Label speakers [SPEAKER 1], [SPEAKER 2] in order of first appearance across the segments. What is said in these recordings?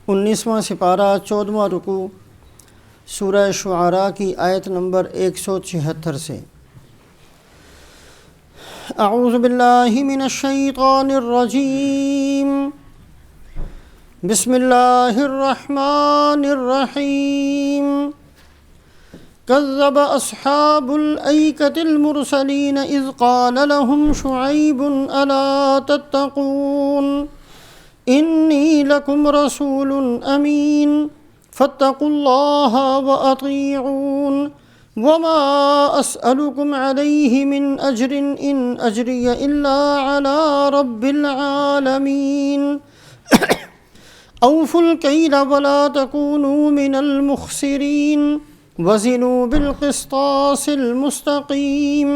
[SPEAKER 1] 19واں سپارہ 14واں رکوع سورہ شعراء کی آیت نمبر 176 سے۔ اعوذ باللہ من الشیطان الرجیم، بسم اللہ الرحمن الرحیم۔ كذب أصحاب الأيكة المرسلين إذ قال لهم شعيب ألا تتقون إني لكم رسول أمين فاتقوا الله وأطيعون وما أسألكم عليه من أجر إن أجري إلا على رب العالمين أوفوا الكيل ولا تكونوا من المخسرين وزنوا بالقسطاس المستقيم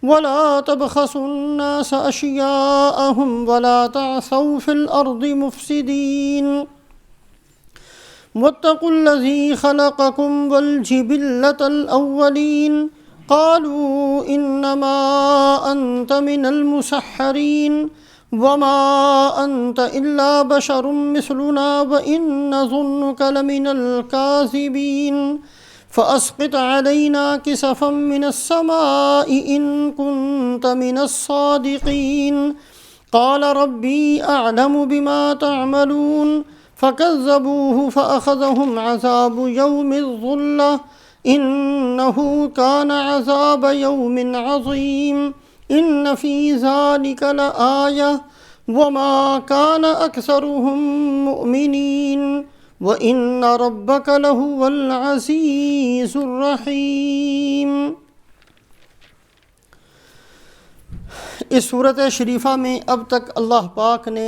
[SPEAKER 1] ولا تبخسوا الناس أشياءهم ولا تعثوا في الأرض مفسدين واتقوا الذي خلقكم والجبلة الأولين قالوا إنما أنت من المسحرين وما أنت إلا بشر مثلنا وإن نظنك لمن الكاذبين فأسقط علينا كسفا من السماء إن كنت من الصادقين قال ربي أعلم بما تعملون فكذبوه فأخذهم عذاب يوم الظلة إنه كان عذاب يوم عظيم إن في ذلك لآية وما كان أكثرهم مؤمنين وَإِنَّ رَبَّكَ لَهُوَ الْعَزِيزُ الرَّحِيمُ۔ اس صورت شریفہ میں اب تک اللہ پاک نے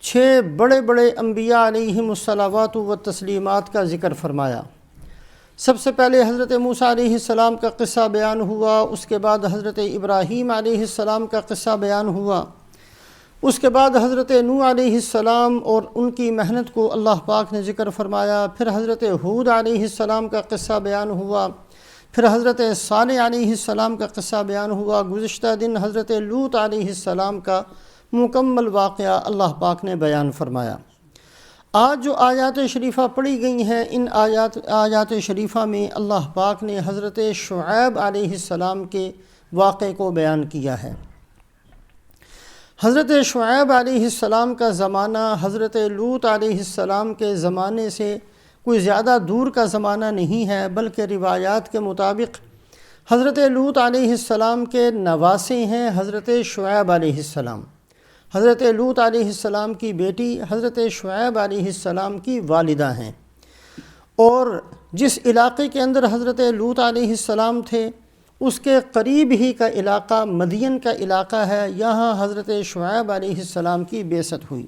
[SPEAKER 1] 6 بڑے بڑے انبیاء علیہم الصلوات و تسلیمات کا ذکر فرمایا۔ سب سے پہلے حضرت موسیٰ علیہ السلام کا قصہ بیان ہوا، اس کے بعد حضرت ابراہیم علیہ السلام کا قصہ بیان ہوا، اس کے بعد حضرت نوح علیہ السلام اور ان کی محنت کو اللہ پاک نے ذکر فرمایا، پھر حضرت ہود علیہ السلام کا قصہ بیان ہوا، پھر حضرت صالح علیہ السلام کا قصہ بیان ہوا، گزشتہ دن حضرت لوط علیہ السلام کا مکمل واقعہ اللہ پاک نے بیان فرمایا۔ آج جو آیات شریفہ پڑھی گئی ہیں، ان آیات شریفہ میں اللہ پاک نے حضرت شعیب علیہ السلام کے واقعے کو بیان کیا ہے۔ حضرت شعیب علیہ السلام کا زمانہ حضرت لوط علیہ السلام کے زمانے سے کوئی زیادہ دور کا زمانہ نہیں ہے، بلکہ روایات کے مطابق حضرت لوط علیہ السلام کے نواسے ہیں حضرت شعیب علیہ السلام۔ حضرت لوط علیہ السلام کی بیٹی حضرت شعیب علیہ السلام کی والدہ ہیں، اور جس علاقے کے اندر حضرت لوط علیہ السلام تھے اس کے قریب ہی کا علاقہ مدین کا علاقہ ہے، یہاں حضرت شعیب علیہ السلام کی بعثت ہوئی۔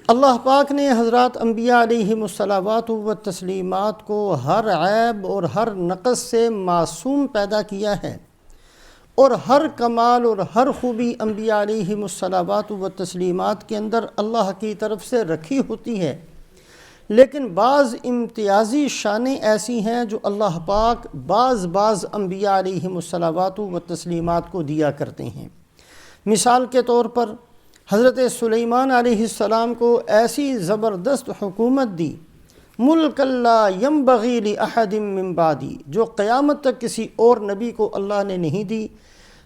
[SPEAKER 1] اللہ پاک نے حضرات انبیاء علیہم الصلوات و تسلیمات کو ہر عیب اور ہر نقص سے معصوم پیدا کیا ہے، اور ہر کمال اور ہر خوبی انبیاء علیہم الصلوات و تسلیمات کے اندر اللہ کی طرف سے رکھی ہوتی ہے، لیکن بعض امتیازی شانیں ایسی ہیں جو اللہ پاک بعض انبیاء علیہم الصلوات و تسلیمات کو دیا کرتے ہیں۔ مثال کے طور پر حضرت سلیمان علیہ السلام کو ایسی زبردست حکومت دی، ملک لا ینبغی لأحد من بعدی، جو قیامت تک کسی اور نبی کو اللہ نے نہیں دی۔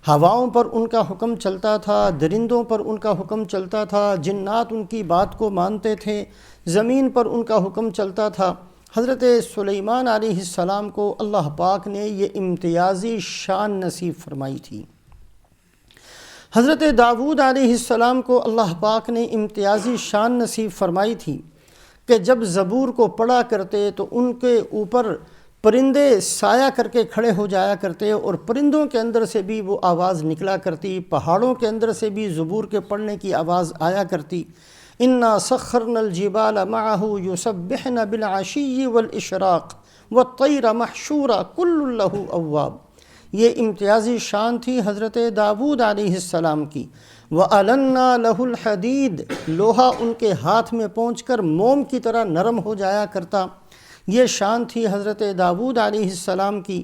[SPEAKER 1] ہواؤں پر ان کا حکم چلتا تھا، درندوں پر ان کا حکم چلتا تھا، جنات ان کی بات کو مانتے تھے، زمین پر ان کا حکم چلتا تھا۔ حضرت سلیمان علیہ السلام کو اللہ پاک نے یہ امتیازی شان نصیب فرمائی تھی۔ حضرت داؤد علیہ السلام کو اللہ پاک نے امتیازی شان نصیب فرمائی تھی کہ جب زبور کو پڑھا کرتے تو ان کے اوپر پرندے سایہ کر کے کھڑے ہو جایا کرتے، اور پرندوں کے اندر سے بھی وہ آواز نکلا کرتی، پہاڑوں کے اندر سے بھی زبور کے پڑھنے کی آواز آیا کرتی۔ انا سخرنا الجبال معه يسبحن بالعشي والاشراق والطير محشورا كل له اواب۔ یہ امتیازی شان تھی حضرت داؤد علیہ السلام کی۔ وَأَلَنَّا لَهُ الْحَدِيدِ، لوہا ان کے ہاتھ میں پہنچ کر موم کی طرح نرم ہو جایا کرتا، یہ شان تھی حضرت داؤد علیہ السلام کی۔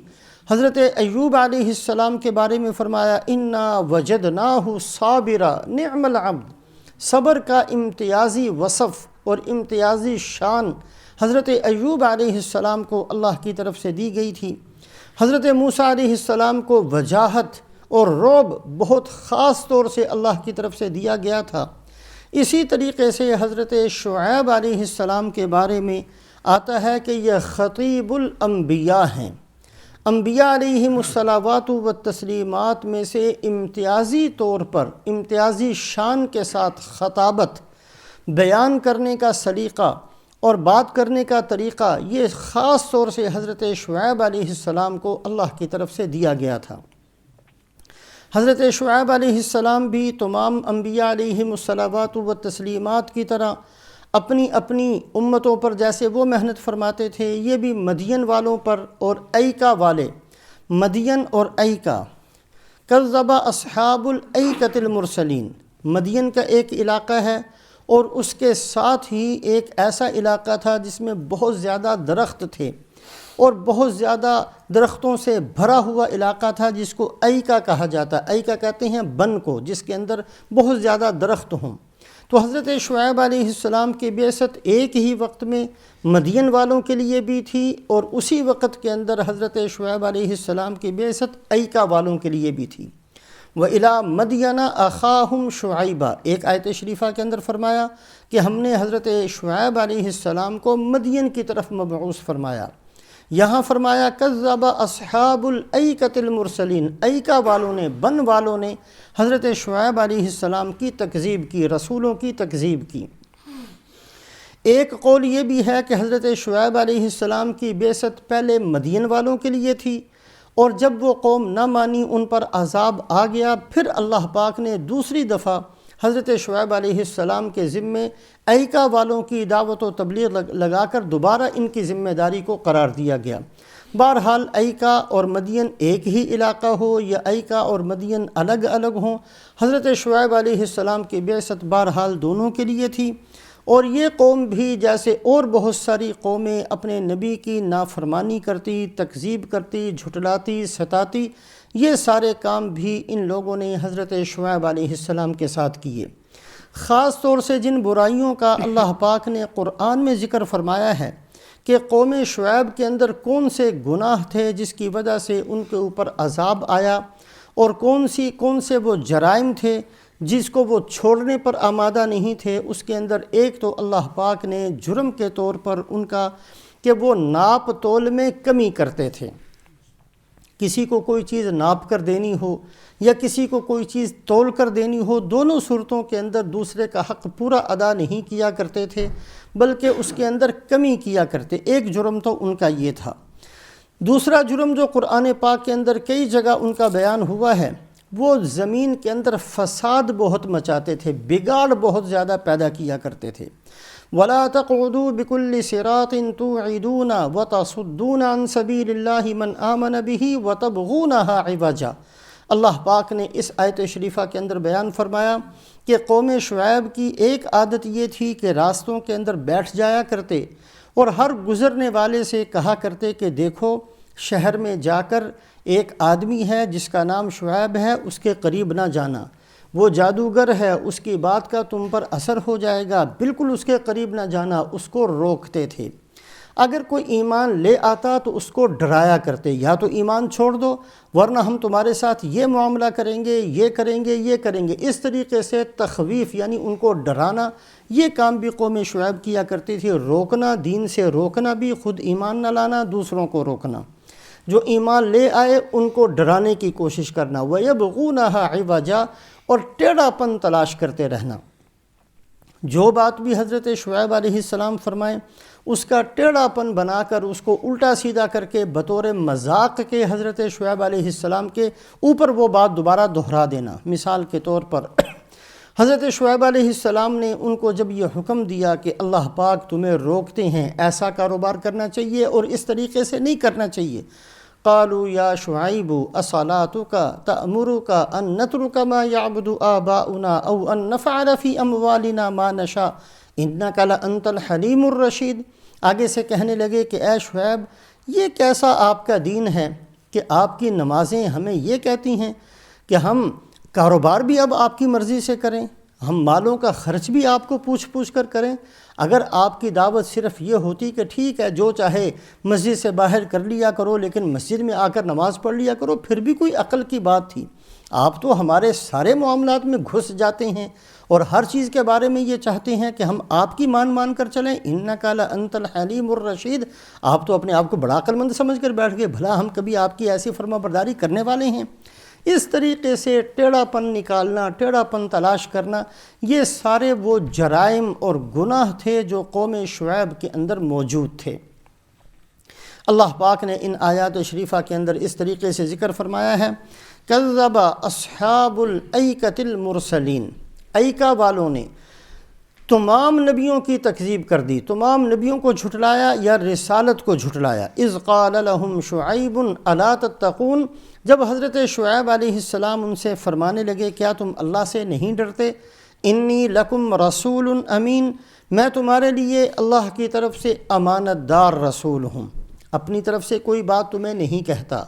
[SPEAKER 1] حضرت ایوب علیہ السلام کے بارے میں فرمایا انا وجدناہ صابرا نعم العبد، صبر کا امتیازی وصف اور امتیازی شان حضرت ایوب علیہ السلام کو اللہ کی طرف سے دی گئی تھی۔ حضرت موسیٰ علیہ السلام کو وجاہت اور رعب بہت خاص طور سے اللہ کی طرف سے دیا گیا تھا۔ اسی طریقے سے حضرت شعیب علیہ السلام کے بارے میں آتا ہے کہ یہ خطیب الانبیاء ہیں۔ انبیاء علیہم الصلاوات والتسلیمات میں سے امتیازی طور پر امتیازی شان کے ساتھ خطابت، بیان کرنے کا سلیقہ اور بات کرنے کا طریقہ، یہ خاص طور سے حضرت شعیب علیہ السلام کو اللہ کی طرف سے دیا گیا تھا۔ حضرت شعیب علیہ السلام بھی تمام انبیاء علیہم الصلاوات والتسلیمات کی طرح اپنی اپنی امتوں پر جیسے وہ محنت فرماتے تھے، یہ بھی مدین والوں پر اور ایکا والے، مدین اور ایکا، کذب اصحاب الایکۃ المرسلین، مدین کا ایک علاقہ ہے اور اس کے ساتھ ہی ایک ایسا علاقہ تھا جس میں بہت زیادہ درخت تھے اور بہت زیادہ درختوں سے بھرا ہوا علاقہ تھا جس کو ایکا کہا جاتا ہے۔ ایکا کہتے ہیں بن کو، جس کے اندر بہت زیادہ درخت ہوں۔ تو حضرت شعیب علیہ السلام کی بعثت ایک ہی وقت میں مدین والوں کے لیے بھی تھی اور اسی وقت کے اندر حضرت شعیب علیہ السلام کی بعثت ایکا والوں کے لیے بھی تھی۔ وَإِلَىٰ مَدْيَنَ أَخَاهُمْ شُعَيْبًا، ایک آیت شریفہ کے اندر فرمایا کہ ہم نے حضرت شعیب علیہ السلام کو مدین کی طرف مبعوث فرمایا۔ یہاں فرمایا کذب اصحاب الایکۃ المرسلین، ایکا والوں نے، بن والوں نے حضرت شعیب علیہ السلام کی تکذیب کی، رسولوں کی تکذیب کی۔ ایک قول یہ بھی ہے کہ حضرت شعیب علیہ السلام کی بعثت پہلے مدین والوں کے لیے تھی اور جب وہ قوم نہ مانی، ان پر عذاب آ گیا، پھر اللہ پاک نے دوسری دفعہ حضرت شعیب علیہ السلام کے ذمے ایکا والوں کی دعوت و تبلیغ لگا کر دوبارہ ان کی ذمہ داری کو قرار دیا گیا۔ بہرحال ایکا اور مدین ایک ہی علاقہ ہو یا ایکا اور مدین الگ الگ ہوں، حضرت شعیب علیہ السلام کی بعثت بہرحال دونوں کے لیے تھی۔ اور یہ قوم بھی جیسے اور بہت ساری قومیں اپنے نبی کی نافرمانی کرتی، تکذیب کرتی، جھٹلاتی، ستاتی، یہ سارے کام بھی ان لوگوں نے حضرت شعیب علیہ السلام کے ساتھ کیے۔ خاص طور سے جن برائیوں کا اللہ پاک نے قرآن میں ذکر فرمایا ہے کہ قوم شعیب کے اندر کون سے گناہ تھے جس کی وجہ سے ان کے اوپر عذاب آیا، اور کون سے وہ جرائم تھے جس کو وہ چھوڑنے پر آمادہ نہیں تھے، اس کے اندر ایک تو اللہ پاک نے جرم کے طور پر ان کا کہ وہ ناپ تول میں کمی کرتے تھے۔ کسی کو کوئی چیز ناپ کر دینی ہو یا کسی کو کوئی چیز تول کر دینی ہو، دونوں صورتوں کے اندر دوسرے کا حق پورا ادا نہیں کیا کرتے تھے بلکہ اس کے اندر کمی کیا کرتے۔ ایک جرم تو ان کا یہ تھا۔ دوسرا جرم جو قرآن پاک کے اندر کئی جگہ ان کا بیان ہوا ہے، وہ زمین کے اندر فساد بہت مچاتے تھے، بگاڑ بہت زیادہ پیدا کیا کرتے تھے۔ وَلَا تَقْعُدُوا بِكُلِّ صِرَاطٍ تُوعِدُونَ وَتَصُدُّونَ عَنْ سَبِيلِ اللَّهِ مَنْ آمَنَ بِهِ وَتَبْغُونَهَا عِوَجًا۔ اللہ پاک نے اس آیت شریفہ کے اندر بیان فرمایا کہ قوم شعیب کی ایک عادت یہ تھی کہ راستوں کے اندر بیٹھ جایا کرتے اور ہر گزرنے والے سے کہا کرتے کہ دیکھو شہر میں جا کر ایک آدمی ہے جس کا نام شعیب ہے، اس کے قریب نہ جانا، وہ جادوگر ہے، اس کی بات کا تم پر اثر ہو جائے گا، بالکل اس کے قریب نہ جانا، اس کو روکتے تھے۔ اگر کوئی ایمان لے آتا تو اس کو ڈرایا کرتے، یا تو ایمان چھوڑ دو ورنہ ہم تمہارے ساتھ یہ معاملہ کریں گے، یہ کریں گے، یہ کریں گے۔ اس طریقے سے تخویف یعنی ان کو ڈرانا، یہ کام بھی قوم شعیب کیا کرتی تھی۔ روکنا، دین سے روکنا بھی، خود ایمان نہ لانا، دوسروں کو روکنا۔ جو ایمان لے آئے ان کو ڈرانے کی کوشش کرنا، وَيَبْغُونَهَا عِوَجًا، اور ٹیڑھا پن تلاش کرتے رہنا۔ جو بات بھی حضرت شعیب علیہ السلام فرمائیں اس کا ٹیڑھا پن بنا کر اس کو الٹا سیدھا کر کے بطور مذاق کے حضرت شعیب علیہ السلام کے اوپر وہ بات دوبارہ دہرا دینا۔ مثال کے طور پر حضرت شعیب علیہ السلام نے ان کو جب یہ حکم دیا کہ اللہ پاک تمہیں روکتے ہیں، ایسا کاروبار کرنا چاہیے اور اس طریقے سے نہیں کرنا چاہیے، قالوا یا شعیب اصلاتک تأمرک ان نترک ما یعبد آباؤنا او ان نفعل فی اموالنا ما نشاء انک لانت الحلیم الرشید۔ آگے سے کہنے لگے کہ اے شعیب، یہ کیسا آپ کا دین ہے کہ آپ کی نمازیں ہمیں یہ کہتی ہیں کہ ہم کاروبار بھی اب آپ کی مرضی سے کریں، ہم مالوں کا خرچ بھی آپ کو پوچھ کر کریں۔ اگر آپ کی دعوت صرف یہ ہوتی کہ ٹھیک ہے جو چاہے مسجد سے باہر کر لیا کرو لیکن مسجد میں آ کر نماز پڑھ لیا کرو، پھر بھی کوئی عقل کی بات تھی۔ آپ تو ہمارے سارے معاملات میں گھس جاتے ہیں اور ہر چیز کے بارے میں یہ چاہتے ہیں کہ ہم آپ کی مان کر چلیں۔ اِنَّكَ لَأَنْتَ الْحَلِيمُ الرَّشِيدُ، آپ تو اپنے آپ کو بڑا عقل مند سمجھ کر بیٹھ گئے، بھلا ہم کبھی آپ کی ایسی فرما برداری کرنے والے ہیں؟ اس طریقے سے ٹیڑھا پن نکالنا، ٹیڑھا پن تلاش کرنا، یہ سارے وہ جرائم اور گناہ تھے جو قوم شعیب کے اندر موجود تھے۔ اللہ پاک نے ان آیات شریفہ کے اندر اس طریقے سے ذکر فرمایا ہے، کذب اصحاب الایکۃ المرسلین، ایکا والوں نے تمام نبیوں کی تکذیب کر دی، تمام نبیوں کو جھٹلایا یا رسالت کو جھٹلایا۔ اذ قال لهم شعیب الا تتقون، جب حضرت شعیب علیہ السلام ان سے فرمانے لگے کیا تم اللہ سے نہیں ڈرتے؟ انی لکم رسول امین، میں تمہارے لیے اللہ کی طرف سے امانت دار رسول ہوں، اپنی طرف سے کوئی بات تمہیں نہیں کہتا،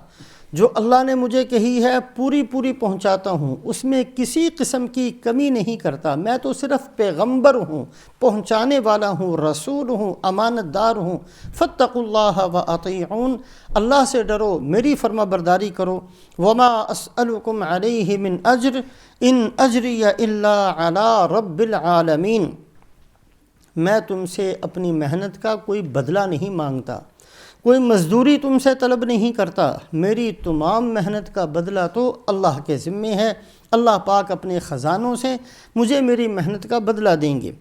[SPEAKER 1] جو اللہ نے مجھے کہی ہے پوری پہنچاتا ہوں، اس میں کسی قسم کی کمی نہیں کرتا، میں تو صرف پیغمبر ہوں، پہنچانے والا ہوں، رسول ہوں، امانت دار ہوں۔ فاتقوا اللہ واطیعون، اللہ سے ڈرو، میری فرما برداری کرو۔ وما اسألکم علیہ من اجر ان اجری الا علی رب العالمین، میں تم سے اپنی محنت کا کوئی بدلہ نہیں مانگتا، کوئی مزدوری تم سے طلب نہیں کرتا، میری تمام محنت کا بدلہ تو اللہ کے ذمے ہے، اللہ پاک اپنے خزانوں سے مجھے میری محنت کا بدلہ دیں گے۔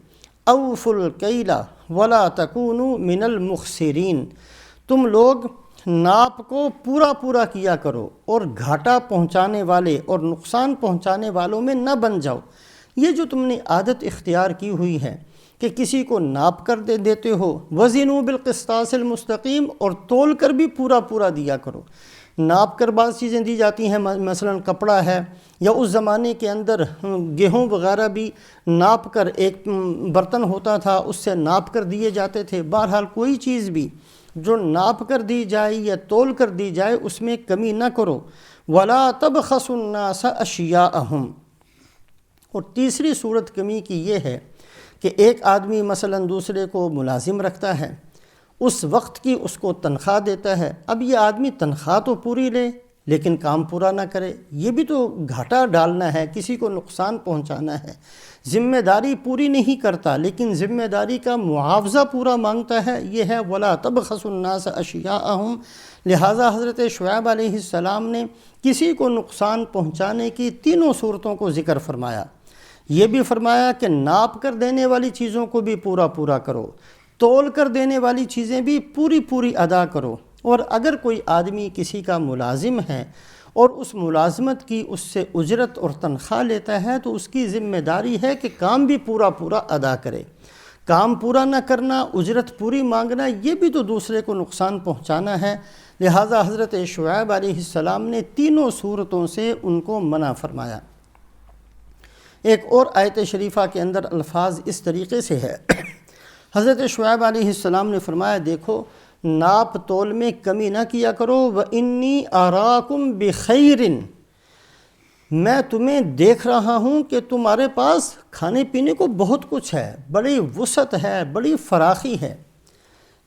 [SPEAKER 1] اوفوا الکیل ولا تکونوا من المخسرین، تم لوگ ناپ کو پورا کیا کرو اور گھاٹا پہنچانے والے اور نقصان پہنچانے والوں میں نہ بن جاؤ۔ یہ جو تم نے عادت اختیار کی ہوئی ہے کہ کسی کو ناپ کر دیتے ہو، وزنوا بالقسطاس المستقیم، اور تول کر بھی پورا دیا کرو۔ ناپ کر بعض چیزیں دی جاتی ہیں، مثلا کپڑا ہے، یا اس زمانے کے اندر گیہوں وغیرہ بھی ناپ کر، ایک برتن ہوتا تھا اس سے ناپ کر دیے جاتے تھے۔ بہرحال کوئی چیز بھی جو ناپ کر دی جائے یا تول کر دی جائے اس میں کمی نہ کرو۔ ولا تبخسوا الناس اشیاءہم، اور تیسری صورت کمی کی یہ ہے کہ ایک آدمی مثلا دوسرے کو ملازم رکھتا ہے، اس وقت کی اس کو تنخواہ دیتا ہے، اب یہ آدمی تنخواہ تو پوری لے لیکن کام پورا نہ کرے، یہ بھی تو گھاٹا ڈالنا ہے، کسی کو نقصان پہنچانا ہے۔ ذمہ داری پوری نہیں کرتا لیکن ذمہ داری کا معاوضہ پورا مانگتا ہے، یہ ہے ولا تبخسوا الناس اشیاءہم۔ لہٰذا حضرت شعیب علیہ السلام نے کسی کو نقصان پہنچانے کی تینوں صورتوں کو ذکر فرمایا۔ یہ بھی فرمایا کہ ناپ کر دینے والی چیزوں کو بھی پورا کرو، تول کر دینے والی چیزیں بھی پوری ادا کرو، اور اگر کوئی آدمی کسی کا ملازم ہے اور اس ملازمت کی اس سے اجرت اور تنخواہ لیتا ہے تو اس کی ذمہ داری ہے کہ کام بھی پورا ادا کرے۔ کام پورا نہ کرنا، اجرت پوری مانگنا، یہ بھی تو دوسرے کو نقصان پہنچانا ہے۔ لہٰذا حضرت شعیب علیہ السلام نے تینوں صورتوں سے ان کو منع فرمایا۔ ایک اور آیت شریفہ کے اندر الفاظ اس طریقے سے ہے، حضرت شعیب علیہ السلام نے فرمایا دیکھو ناپ تول میں کمی نہ کیا کرو، وَإِنِّي أَرَاكُمْ بِخَيْرٍ، میں تمہیں دیکھ رہا ہوں کہ تمہارے پاس کھانے پینے کو بہت کچھ ہے، بڑی وسعت ہے، بڑی فراخی ہے۔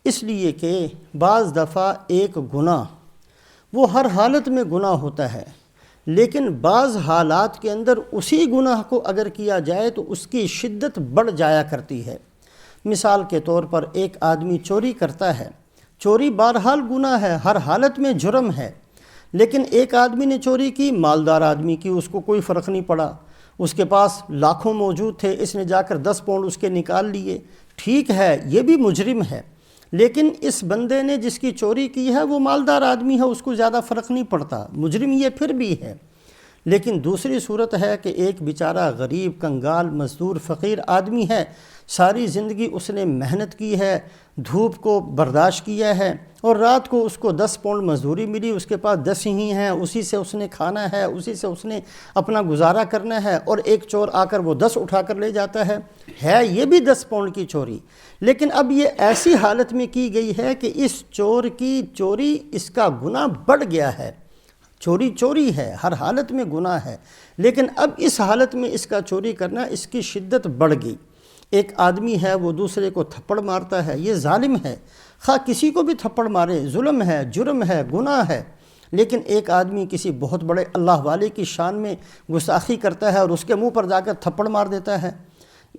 [SPEAKER 1] اس لیے کہ بعض دفعہ ایک گناہ وہ ہر حالت میں گناہ ہوتا ہے، لیکن بعض حالات کے اندر اسی گناہ کو اگر کیا جائے تو اس کی شدت بڑھ جایا کرتی ہے۔ مثال کے طور پر ایک آدمی چوری کرتا ہے، چوری بہرحال گناہ ہے، ہر حالت میں جرم ہے، لیکن ایک آدمی نے چوری کی، مالدار آدمی کی، اس کو کوئی فرق نہیں پڑا، اس کے پاس لاکھوں موجود تھے، اس نے جا کر 10 پاؤنڈ اس کے نکال لیے، ٹھیک ہے یہ بھی مجرم ہے، لیکن اس بندے نے جس کی چوری کی ہے وہ مالدار آدمی ہے، اس کو زیادہ فرق نہیں پڑتا، مجرم یہ پھر بھی ہے۔ لیکن دوسری صورت ہے کہ ایک بیچارہ غریب کنگال مزدور فقیر آدمی ہے، ساری زندگی اس نے محنت کی ہے، دھوپ کو برداشت کیا ہے، اور رات کو اس کو 10 پاؤنڈ مزدوری ملی، اس کے پاس 10 ہی ہیں، اسی سے اس نے کھانا ہے، اسی سے اس نے اپنا گزارا کرنا ہے، اور ایک چور آ کر وہ 10 اٹھا کر لے جاتا ہے یہ بھی 10 پاؤنڈ کی چوری، لیکن اب یہ ایسی حالت میں کی گئی ہے کہ اس چور کی چوری اس کا گناہ بڑھ گیا ہے۔ چوری ہے، ہر حالت میں گناہ ہے، لیکن اب اس حالت میں اس کا چوری کرنا اس کی شدت بڑھ گئی۔ ایک آدمی ہے وہ دوسرے کو تھپڑ مارتا ہے، یہ ظالم ہے، خواہ کسی کو بھی تھپڑ مارے ظلم ہے، جرم ہے، گناہ ہے۔ لیکن ایک آدمی کسی بہت بڑے اللہ والے کی شان میں گستاخی کرتا ہے اور اس کے منہ پر جا کر تھپڑ مار دیتا ہے،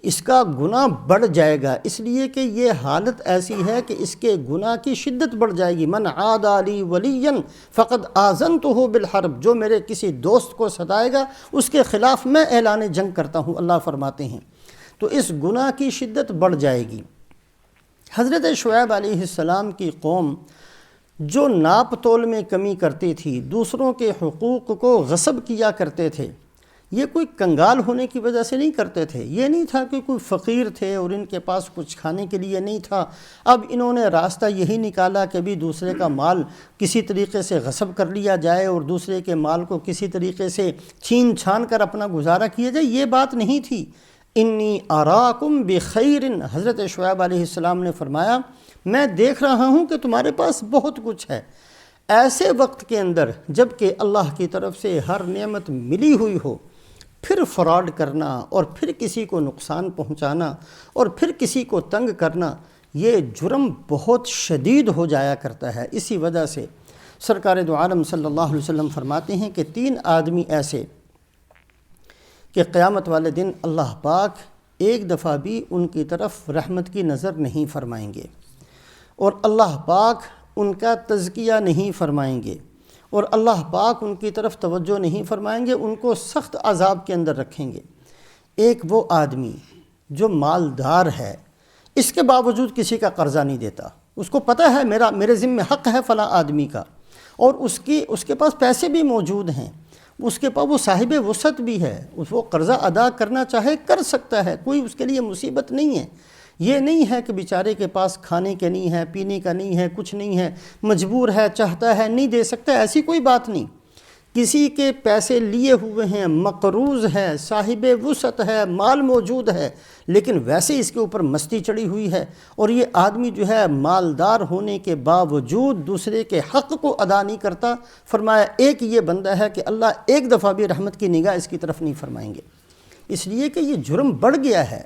[SPEAKER 1] اس کا گناہ بڑھ جائے گا، اس لیے کہ یہ حالت ایسی ہے کہ اس کے گناہ کی شدت بڑھ جائے گی۔ من عادی لی ولیا فقد آذنتہ بالحرب، جو میرے کسی دوست کو ستائے گا اس کے خلاف میں اعلان جنگ کرتا ہوں، اللہ فرماتے ہیں۔ تو اس گناہ کی شدت بڑھ جائے گی۔ حضرت شعیب علیہ السلام کی قوم جو ناپ تول میں کمی کرتی تھی، دوسروں کے حقوق کو غصب کیا کرتے تھے، یہ کوئی کنگال ہونے کی وجہ سے نہیں کرتے تھے، یہ نہیں تھا کہ کوئی فقیر تھے اور ان کے پاس کچھ کھانے کے لیے نہیں تھا، اب انہوں نے راستہ یہی نکالا کہ بھی دوسرے کا مال کسی طریقے سے غصب کر لیا جائے اور دوسرے کے مال کو کسی طریقے سے چھین چھان کر اپنا گزارا کیا جائے، یہ بات نہیں تھی۔ انی اراکم بخیر، حضرت شعیب علیہ السلام نے فرمایا میں دیکھ رہا ہوں کہ تمہارے پاس بہت کچھ ہے، ایسے وقت کے اندر جب کہ اللہ کی طرف سے ہر نعمت ملی ہوئی ہو، پھر فراڈ کرنا اور پھر کسی کو نقصان پہنچانا اور پھر کسی کو تنگ کرنا، یہ جرم بہت شدید ہو جایا کرتا ہے۔ اسی وجہ سے سرکار دو عالم صلی اللہ علیہ وسلم فرماتے ہیں کہ 3 آدمی ایسے کہ قیامت والے دن اللہ پاک ایک دفعہ بھی ان کی طرف رحمت کی نظر نہیں فرمائیں گے اور اللہ پاک ان کا تزکیہ نہیں فرمائیں گے اور اللہ پاک ان کی طرف توجہ نہیں فرمائیں گے، ان کو سخت عذاب کے اندر رکھیں گے۔ ایک وہ آدمی جو مالدار ہے، اس کے باوجود کسی کا قرضہ نہیں دیتا، اس کو پتہ ہے میرے ذمہ حق ہے فلاں آدمی کا، اور اس کے پاس پیسے بھی موجود ہیں، اس کے پاس وہ صاحب وسعت بھی ہے، وہ قرضہ ادا کرنا چاہے کر سکتا ہے، کوئی اس کے لیے مصیبت نہیں ہے۔ یہ نہیں ہے کہ بیچارے کے پاس کھانے کے نہیں ہے، پینے کا نہیں ہے، کچھ نہیں ہے، مجبور ہے، چاہتا ہے نہیں دے سکتا، ایسی کوئی بات نہیں۔ کسی کے پیسے لیے ہوئے ہیں، مقروض ہے، صاحب وسعت ہے، مال موجود ہے، لیکن ویسے اس کے اوپر مستی چڑھی ہوئی ہے، اور یہ آدمی جو ہے مالدار ہونے کے باوجود دوسرے کے حق کو ادا نہیں کرتا۔ فرمایا ایک یہ بندہ ہے کہ اللہ ایک دفعہ بھی رحمت کی نگاہ اس کی طرف نہیں فرمائیں گے، اس لیے کہ یہ جرم بڑھ گیا ہے۔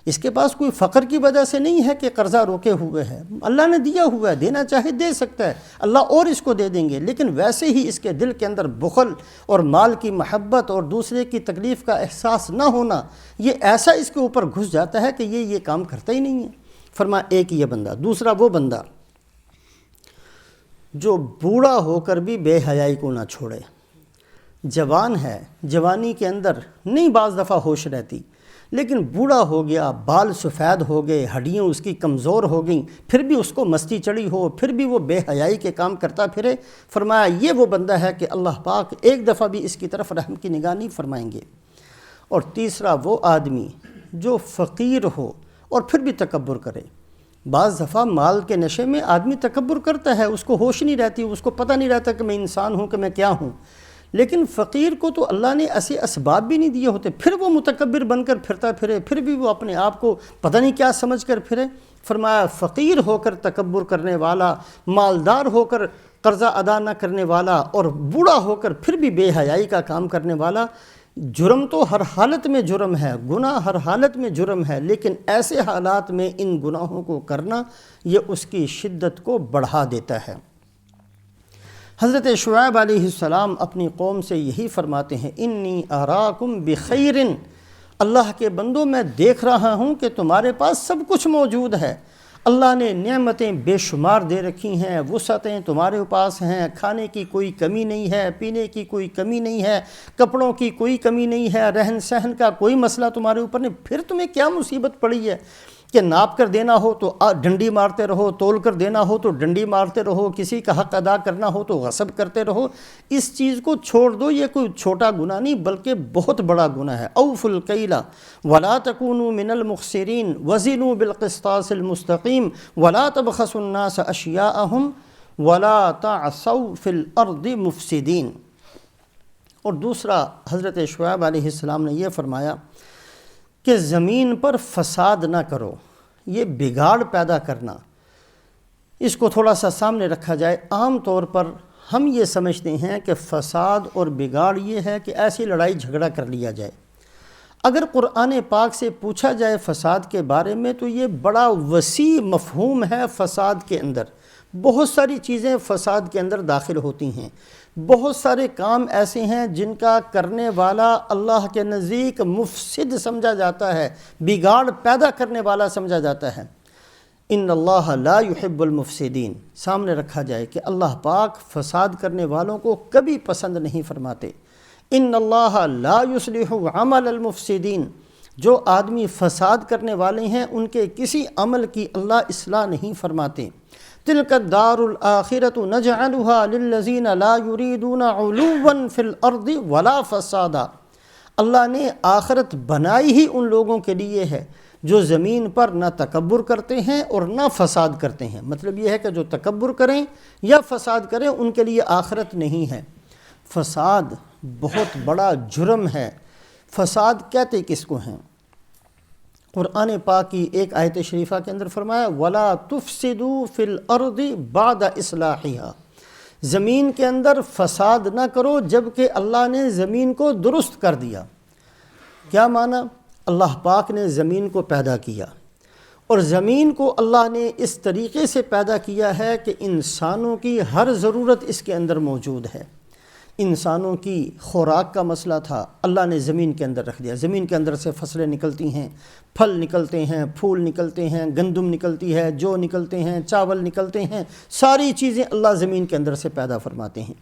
[SPEAKER 1] اس کے پاس کوئی فقر کی وجہ سے نہیں ہے کہ قرضہ روکے ہوئے ہے، اللہ نے دیا ہوا ہے، دینا چاہے دے سکتا ہے، اللہ اور اس کو دے دیں گے، لیکن ویسے ہی اس کے دل کے اندر بخل اور مال کی محبت اور دوسرے کی تکلیف کا احساس نہ ہونا، یہ ایسا اس کے اوپر گھس جاتا ہے کہ یہ کام کرتا ہی نہیں ہے۔ فرمایا ایک یہ بندہ۔ دوسرا وہ بندہ جو بوڑھا ہو کر بھی بے حیائی کو نہ چھوڑے، جوان ہے، جوانی کے اندر نہیں بعض دفعہ ہوش رہتی، لیکن بوڑھا ہو گیا، بال سفید ہو گئے، ہڈیاں اس کی کمزور ہو گئیں، پھر بھی اس کو مستی چڑھی ہو، پھر بھی وہ بے حیائی کے کام کرتا پھرے۔ فرمایا یہ وہ بندہ ہے کہ اللہ پاک ایک دفعہ بھی اس کی طرف رحم کی نگاہ نہیں فرمائیں گے۔ اور تیسرا وہ آدمی جو فقیر ہو اور پھر بھی تکبر کرے۔ بعض دفعہ مال کے نشے میں آدمی تکبر کرتا ہے، اس کو ہوش نہیں رہتی، اس کو پتہ نہیں رہتا کہ میں انسان ہوں، کہ میں کیا ہوں، لیکن فقیر کو تو اللہ نے ایسے اسباب بھی نہیں دیے ہوتے، پھر وہ متکبر بن کر پھرتا پھرے، پھر بھی وہ اپنے آپ کو پتہ نہیں کیا سمجھ کر پھرے۔ فرمایا فقیر ہو کر تکبر کرنے والا، مالدار ہو کر قرضہ ادا نہ کرنے والا، اور بوڑھا ہو کر پھر بھی بے حیائی کا کام کرنے والا، جرم تو ہر حالت میں جرم ہے، گناہ ہر حالت میں جرم ہے، لیکن ایسے حالات میں ان گناہوں کو کرنا یہ اس کی شدت کو بڑھا دیتا ہے۔ حضرت شعیب علیہ السلام اپنی قوم سے یہی فرماتے ہیں، انی اراکم بخیر، اللہ کے بندوں میں دیکھ رہا ہوں کہ تمہارے پاس سب کچھ موجود ہے، اللہ نے نعمتیں بے شمار دے رکھی ہیں، وسعتیں تمہارے پاس ہیں، کھانے کی کوئی کمی نہیں ہے، پینے کی کوئی کمی نہیں ہے، کپڑوں کی کوئی کمی نہیں ہے، رہن سہن کا کوئی مسئلہ تمہارے اوپر نہیں، پھر تمہیں کیا مصیبت پڑی ہے کہ ناپ کر دینا ہو تو ڈنڈی مارتے رہو، تول کر دینا ہو تو ڈنڈی مارتے رہو، کسی کا حق ادا کرنا ہو تو غصب کرتے رہو۔ اس چیز کو چھوڑ دو، یہ کوئی چھوٹا گناہ نہیں بلکہ بہت بڑا گناہ ہے۔ اوفوا الکیل ولا تکونوا من المخسرین وزنوا بالقسطاس المستقیم ولا تبخسوا الناس اشیاءهم ولا تعثوا فی الارض مفسدین۔ اور دوسرا حضرت شعیب علیہ السلام نے یہ فرمایا کہ زمین پر فساد نہ کرو، یہ بگاڑ پیدا کرنا، اس کو تھوڑا سا سامنے رکھا جائے۔ عام طور پر ہم یہ سمجھتے ہیں کہ فساد اور بگاڑ یہ ہے کہ ایسی لڑائی جھگڑا کر لیا جائے۔ اگر قرآن پاک سے پوچھا جائے فساد کے بارے میں تو یہ بڑا وسیع مفہوم ہے فساد کے اندر۔ بہت ساری چیزیں فساد کے اندر داخل ہوتی ہیں، بہت سارے کام ایسے ہیں جن کا کرنے والا اللہ کے نزدیک مفسد سمجھا جاتا ہے، بگاڑ پیدا کرنے والا سمجھا جاتا ہے۔ ان اللہ لا يحب المفسدین، سامنے رکھا جائے کہ اللہ پاک فساد کرنے والوں کو کبھی پسند نہیں فرماتے۔ ان اللہ لا يصلح عمل المفسدین، جو آدمی فساد کرنے والے ہیں ان کے کسی عمل کی اللہ اصلاح نہیں فرماتے۔ تلک الدار الآخرۃ نجعلها للذین لا یریدون علوا فی الارض ولا فسادا، اللہ نے آخرت بنائی ہی ان لوگوں کے لیے ہے جو زمین پر نہ تکبر کرتے ہیں اور نہ فساد کرتے ہیں۔ مطلب یہ ہے کہ جو تکبر کریں یا فساد کریں ان کے لیے آخرت نہیں ہے۔ فساد بہت بڑا جرم ہے۔ فساد کہتے کس کو ہیں؟ قرآن پاک کی ایک آیت شریفہ کے اندر فرمایا وَلَا تُفْسِدُوا فِي الْأَرْضِ بَعْدَ إِصْلَاحِهَا، زمین کے اندر فساد نہ کرو جبکہ اللہ نے زمین کو درست کر دیا۔ کیا معنی؟ اللہ پاک نے زمین کو پیدا کیا اور زمین کو اللہ نے اس طریقے سے پیدا کیا ہے کہ انسانوں کی ہر ضرورت اس کے اندر موجود ہے۔ انسانوں کی خوراک کا مسئلہ تھا، اللہ نے زمین کے اندر رکھ دیا۔ زمین کے اندر سے فصلیں نکلتی ہیں، پھل نکلتے ہیں، پھول نکلتے ہیں، گندم نکلتی ہے، جو نکلتے ہیں، چاول نکلتے ہیں، ساری چیزیں اللہ زمین کے اندر سے پیدا فرماتے ہیں۔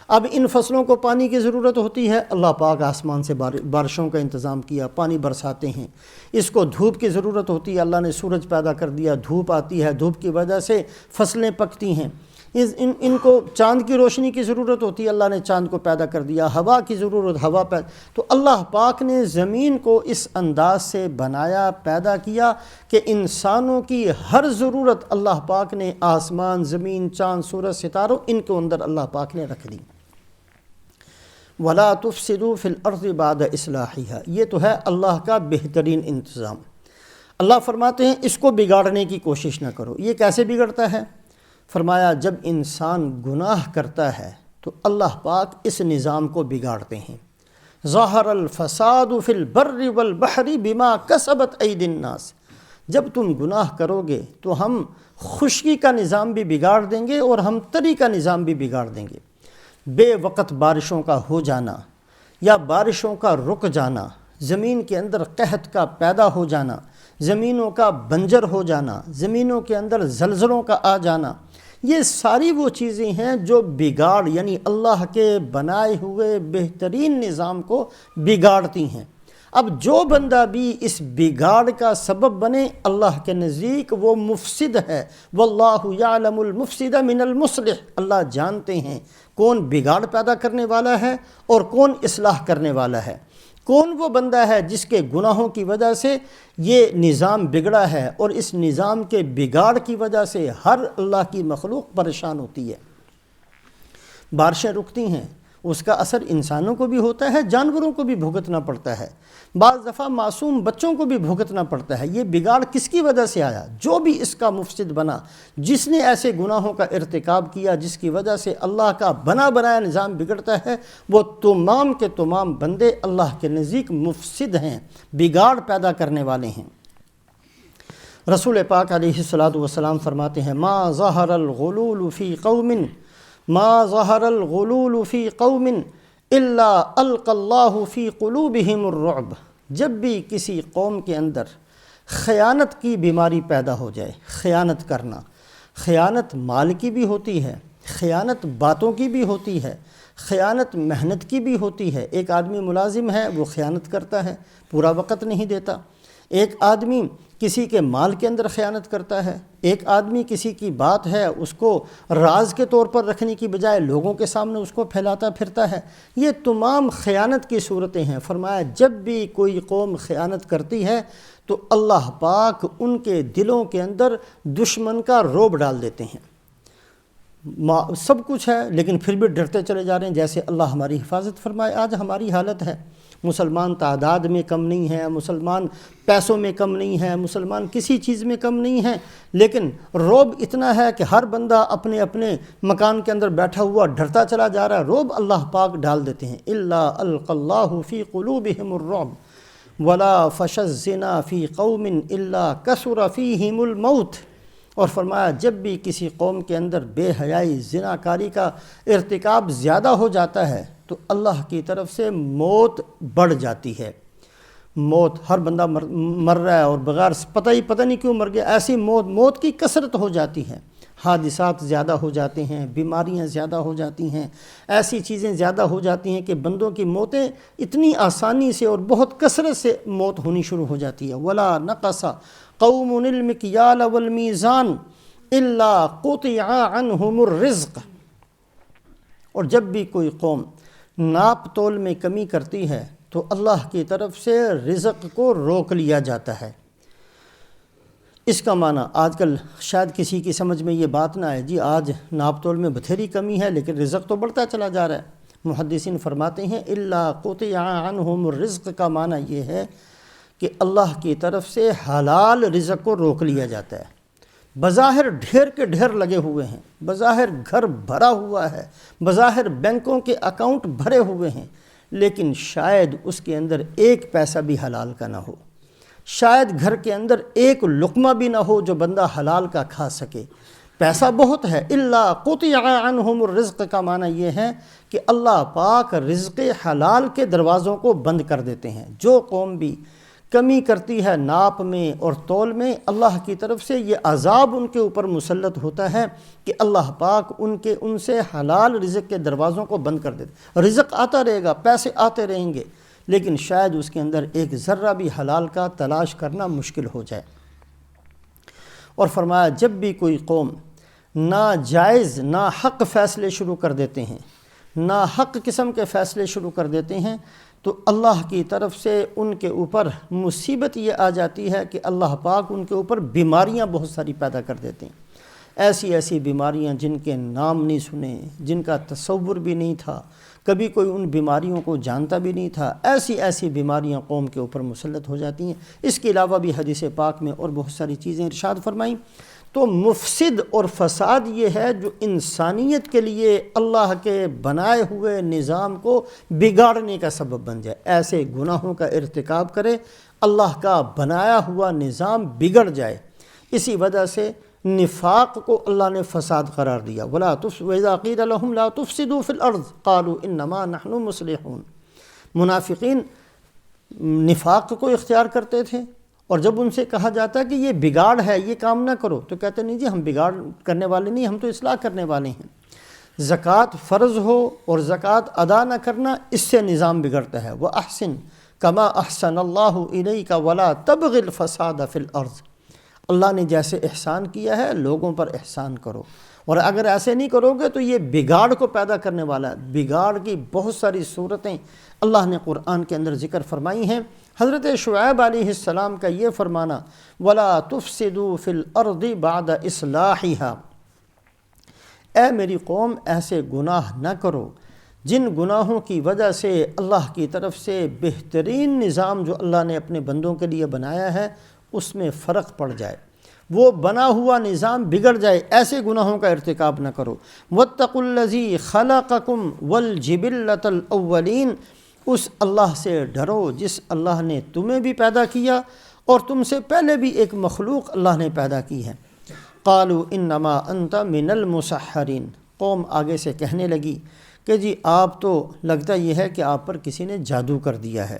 [SPEAKER 1] اب ان فصلوں کو پانی کی ضرورت ہوتی ہے، اللہ پاک آسمان سے بارشوں کا انتظام کیا، پانی برساتے ہیں۔ اس کو دھوپ کی ضرورت ہوتی ہے، اللہ نے سورج پیدا کر دیا، دھوپ آتی ہے، دھوپ کی وجہ سے فصلیں پکتی ہیں۔ ان کو چاند کی روشنی کی ضرورت ہوتی ہے، اللہ نے چاند کو پیدا کر دیا۔ ہوا کی ضرورت، ہوا پیدا، تو اللہ پاک نے زمین کو اس انداز سے بنایا، پیدا کیا کہ انسانوں کی ہر ضرورت اللہ پاک نے آسمان، زمین، چاند، سورج، ستاروں ان کے اندر اللہ پاک نے رکھ دی۔ وَلَا تُفْسِدُوا فِي الْأَرْضِ بَعْدَ إِصْلَاحِهَا، یہ تو ہے اللہ کا بہترین انتظام۔ اللہ فرماتے ہیں اس کو بگاڑنے کی کوشش نہ کرو۔ یہ کیسے بگڑتا ہے؟ فرمایا جب انسان گناہ کرتا ہے تو اللہ پاک اس نظام کو بگاڑتے ہیں۔ ظَهَرَ الْفَسَادُ فِي الْبَرِّ وَالْبَحْرِ بِمَا كَسَبَتْ أَيْدِي النَّاسِ، جب تم گناہ کرو گے تو ہم خشکی کا نظام بھی بگاڑ دیں گے اور ہم تری کا نظام بھی بگاڑ دیں گے۔ بے وقت بارشوں کا ہو جانا یا بارشوں کا رک جانا، زمین کے اندر قحط کا پیدا ہو جانا، زمینوں کا بنجر ہو جانا، زمینوں کے اندر زلزلوں کا آ جانا، یہ ساری وہ چیزیں ہیں جو بگاڑ یعنی اللہ کے بنائے ہوئے بہترین نظام کو بگاڑتی ہیں۔ اب جو بندہ بھی اس بگاڑ کا سبب بنے اللہ کے نزدیک وہ مفسد ہے۔ واللہ یعلم المفسد من المصلح، اللہ جانتے ہیں کون بگاڑ پیدا کرنے والا ہے اور کون اصلاح کرنے والا ہے۔ کون وہ بندہ ہے جس کے گناہوں کی وجہ سے یہ نظام بگڑا ہے اور اس نظام کے بگاڑ کی وجہ سے ہر اللہ کی مخلوق پریشان ہوتی ہے۔ بارشیں رکتی ہیں، اس کا اثر انسانوں کو بھی ہوتا ہے، جانوروں کو بھی بھگتنا پڑتا ہے، بعض دفعہ معصوم بچوں کو بھی بھگتنا پڑتا ہے۔ یہ بگاڑ کس کی وجہ سے آیا؟ جو بھی اس کا مفسد بنا، جس نے ایسے گناہوں کا ارتکاب کیا جس کی وجہ سے اللہ کا بنا بنایا نظام بگڑتا ہے، وہ تمام کے تمام بندے اللہ کے نزدیک مفسد ہیں، بگاڑ پیدا کرنے والے ہیں۔ رسول پاک علیہ الصلوۃ والسلام فرماتے ہیں ما ظہر الغلول فی قوم ما ظہر الغلول فی قوم الا القى اللہ فی قلوبہم الرعب، جب بھی کسی قوم کے اندر خیانت کی بیماری پیدا ہو جائے، خیانت کرنا، خیانت مال کی بھی ہوتی ہے، خیانت باتوں کی بھی ہوتی ہے، خیانت محنت کی بھی ہوتی ہے۔ ایک آدمی ملازم ہے، وہ خیانت کرتا ہے، پورا وقت نہیں دیتا۔ ایک آدمی کسی کے مال کے اندر خیانت کرتا ہے، ایک آدمی کسی کی بات ہے اس کو راز کے طور پر رکھنے کی بجائے لوگوں کے سامنے اس کو پھیلاتا پھرتا ہے۔ یہ تمام خیانت کی صورتیں ہیں۔ فرمایا جب بھی کوئی قوم خیانت کرتی ہے تو اللہ پاک ان کے دلوں کے اندر دشمن کا رعب ڈال دیتے ہیں۔ سب کچھ ہے لیکن پھر بھی ڈرتے چلے جا رہے ہیں، جیسے اللہ ہماری حفاظت فرمائے۔ آج ہماری حالت ہے، مسلمان تعداد میں کم نہیں ہے، مسلمان پیسوں میں کم نہیں ہے، مسلمان کسی چیز میں کم نہیں ہے، لیکن رعب اتنا ہے کہ ہر بندہ اپنے اپنے مکان کے اندر بیٹھا ہوا ڈرتا چلا جا رہا ہے۔ رعب اللہ پاک ڈال دیتے ہیں۔ الا القى اللہ فی قلوبہم الرعب ولا فش الزنا فی قوم الا کثر فیہم الموت، اور فرمایا جب بھی کسی قوم کے اندر بے حیائی زنا کاری کا ارتکاب زیادہ ہو جاتا ہے تو اللہ کی طرف سے موت بڑھ جاتی ہے۔ موت، ہر بندہ مر رہا ہے اور بغیر پتہ نہیں کیوں مر گیا، ایسی موت کی کثرت ہو جاتی ہے، حادثات زیادہ ہو جاتے ہیں، بیماریاں زیادہ ہو جاتی ہیں، ایسی چیزیں زیادہ ہو جاتی ہیں کہ بندوں کی موتیں اتنی آسانی سے اور بہت کثرت سے موت ہونی شروع ہو جاتی ہے۔ ولا نقص قوم المکیال والمیزان الا قطع عنہم الرزق، اور جب بھی کوئی قوم ناپ تول میں کمی کرتی ہے تو اللہ کی طرف سے رزق کو روک لیا جاتا ہے۔ اس کا معنی آج کل شاید کسی کی سمجھ میں یہ بات نہ آئے، جی آج ناپ تول میں بتھیری کمی ہے لیکن رزق تو بڑھتا چلا جا رہا ہے۔ محدثین فرماتے ہیں الا قطع عنہم الرزق کا معنی یہ ہے کہ اللہ کی طرف سے حلال رزق کو روک لیا جاتا ہے۔ بظاہر ڈھیر کے ڈھیر لگے ہوئے ہیں، بظاہر گھر بھرا ہوا ہے، بظاہر بینکوں کے اکاؤنٹ بھرے ہوئے ہیں، لیکن شاید اس کے اندر ایک پیسہ بھی حلال کا نہ ہو، شاید گھر کے اندر ایک لقمہ بھی نہ ہو جو بندہ حلال کا کھا سکے۔ پیسہ بہت ہے، الا قطع عنہم الرزق کا معنی یہ ہے کہ اللہ پاک رزق حلال کے دروازوں کو بند کر دیتے ہیں۔ جو قوم بھی کمی کرتی ہے ناپ میں اور تول میں، اللہ کی طرف سے یہ عذاب ان کے اوپر مسلط ہوتا ہے کہ اللہ پاک ان سے حلال رزق کے دروازوں کو بند کر دیتے۔ رزق آتا رہے گا، پیسے آتے رہیں گے، لیکن شاید اس کے اندر ایک ذرہ بھی حلال کا تلاش کرنا مشکل ہو جائے۔ اور فرمایا جب بھی کوئی قوم ناجائز ناحق فیصلے شروع کر دیتے ہیں، ناحق قسم کے فیصلے شروع کر دیتے ہیں، تو اللہ کی طرف سے ان کے اوپر مصیبت یہ آ جاتی ہے کہ اللہ پاک ان کے اوپر بیماریاں بہت ساری پیدا کر دیتے ہیں۔ ایسی بیماریاں جن کے نام نہیں سنے، جن کا تصور بھی نہیں تھا، کبھی کوئی ان بیماریوں کو جانتا بھی نہیں تھا، ایسی بیماریاں قوم کے اوپر مسلط ہو جاتی ہیں۔ اس کے علاوہ بھی حدیث پاک میں اور بہت ساری چیزیں ارشاد فرمائیں۔ تو مفسد اور فساد یہ ہے جو انسانیت کے لیے اللہ کے بنائے ہوئے نظام کو بگاڑنے کا سبب بن جائے، ایسے گناہوں کا ارتکاب کرے، اللہ کا بنایا ہوا نظام بگڑ جائے۔ اسی وجہ سے نفاق کو اللہ نے فساد قرار دیا۔ وَإِذَا قِيلَ لَهُمْ لَا تُفْسِدُوا فِي الْأَرْضِ قَالُوا إِنَّمَا نَحْنُ مُصْلِحُونَ۔ منافقین نفاق کو اختیار کرتے تھے، اور جب ان سے کہا جاتا ہے کہ یہ بگاڑ ہے، یہ کام نہ کرو، تو کہتے نہیں جی ہم بگاڑ کرنے والے نہیں، ہم تو اصلاح کرنے والے ہیں۔ زکوٰۃ فرض ہو اور زکوٰۃ ادا نہ کرنا، اس سے نظام بگڑتا ہے۔ وَأَحْسِن كَمَا أَحْسَنَ اللَّهُ إِلَيْكَ وَلَا تَبْغِ الْفَسَادَ فِي الْأَرْضِ۔ اللہ نے جیسے احسان کیا ہے لوگوں پر احسان کرو، اور اگر ایسے نہیں کرو گے تو یہ بگاڑ کو پیدا کرنے والا ہے۔ بگاڑ کی بہت ساری صورتیں اللہ نے قرآن کے اندر ذکر فرمائی ہیں۔ حضرت شعیب علیہ السلام کا یہ فرمانا وَلَا تُفْسِدُوا فِي الْأَرْضِ بَعْدَ إِصْلَاحِهَا، اے میری قوم ایسے گناہ نہ کرو جن گناہوں کی وجہ سے اللہ کی طرف سے بہترین نظام جو اللہ نے اپنے بندوں کے لیے بنایا ہے اس میں فرق پڑ جائے، وہ بنا ہوا نظام بگڑ جائے، ایسے گناہوں کا ارتکاب نہ کرو۔ وَاتَّقُوا الَّذِي خَلَقَكُمْ وَالْجِبِلَّةَ الْأَوَّلِينَ، اس اللہ سے ڈرو جس اللہ نے تمہیں بھی پیدا کیا اور تم سے پہلے بھی ایک مخلوق اللہ نے پیدا کی ہے۔ قالوا انما انت من المسحرین، قوم آگے سے کہنے لگی کہ جی آپ تو لگتا یہ ہے کہ آپ پر کسی نے جادو کر دیا ہے۔